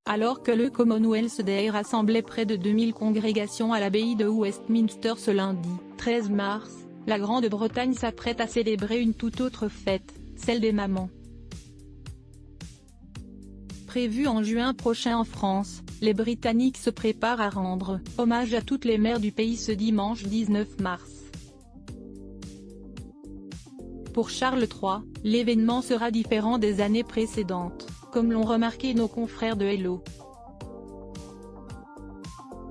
Alors que le Commonwealth Day rassemblait près de 2000 congrégations à l'abbaye de Westminster ce lundi, 13 mars, la Grande-Bretagne s'apprête à célébrer une toute autre fête, celle des mamans. Prévue en juin prochain en France, les Britanniques se préparent à rendre hommage à toutes les mères du pays ce dimanche 19 mars. Pour Charles III, l'événement sera différent des années précédentes, comme l'ont remarqué nos confrères de Hello.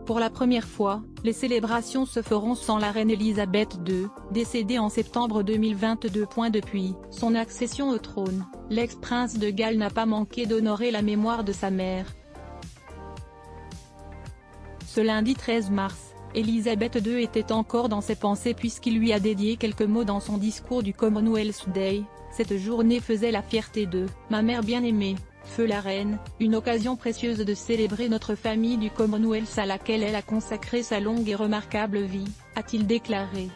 Pour la première fois, les célébrations se feront sans la reine Elisabeth II, décédée en septembre 2022. Depuis son accession au trône, l'ex-prince de Galles n'a pas manqué d'honorer la mémoire de sa mère. Ce lundi 13 mars, Elisabeth II était encore dans ses pensées puisqu'il lui a dédié quelques mots dans son discours du Commonwealth Day. Cette journée faisait la fierté de « ma mère bien-aimée ». Feu la reine, une occasion précieuse de célébrer notre famille du Commonwealth à laquelle elle a consacré sa longue et remarquable vie, a-t-il déclaré.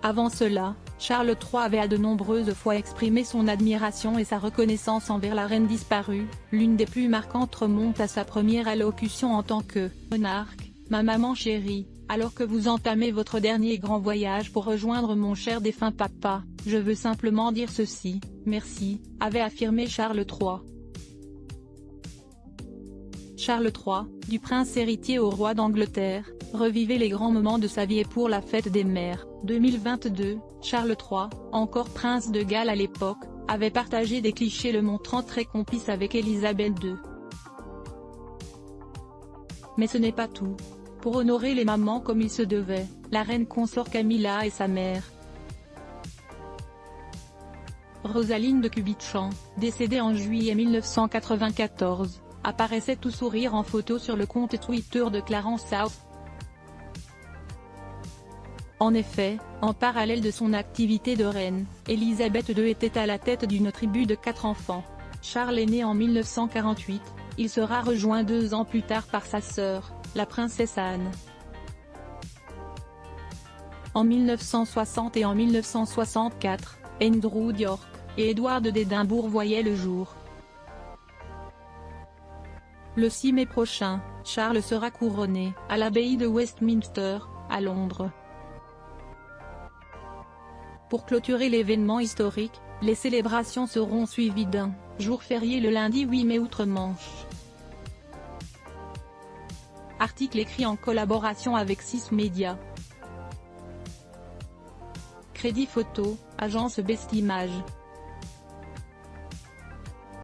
Avant cela, Charles III avait à de nombreuses fois exprimé son admiration et sa reconnaissance envers la reine disparue. L'une des plus marquantes remonte à sa première allocution en tant que « monarque ». « Ma maman chérie, alors que vous entamez votre dernier grand voyage pour rejoindre mon cher défunt papa, je veux simplement dire ceci, merci », avait affirmé Charles III. Charles III, du prince héritier au roi d'Angleterre, revivait les grands moments de sa vie et pour la fête des mères, 2022, Charles III, encore prince de Galles à l'époque, avait partagé des clichés le montrant très complice avec Elisabeth II. Mais ce n'est pas tout. Pour honorer les mamans comme il se devait, la reine consort Camilla et sa mère, Rosaline de Cubitchamp, décédée en juillet 1994, apparaissait tout sourire en photo sur le compte Twitter de Clarence House. En effet, en parallèle de son activité de reine, Elisabeth II était à la tête d'une tribu de 4 enfants. Charles est né en 1948, il sera rejoint 2 ans plus tard par sa sœur, la princesse Anne. En 1960 et en 1964, Andrew d'York et Édouard d'Édimbourg voyaient le jour. Le 6 mai prochain, Charles sera couronné à l'abbaye de Westminster, à Londres. Pour clôturer l'événement historique, les célébrations seront suivies d'un jour férié le lundi 8 mai outre-Manche. Article écrit en collaboration avec 6 médias. Crédit photo, agence Best Images.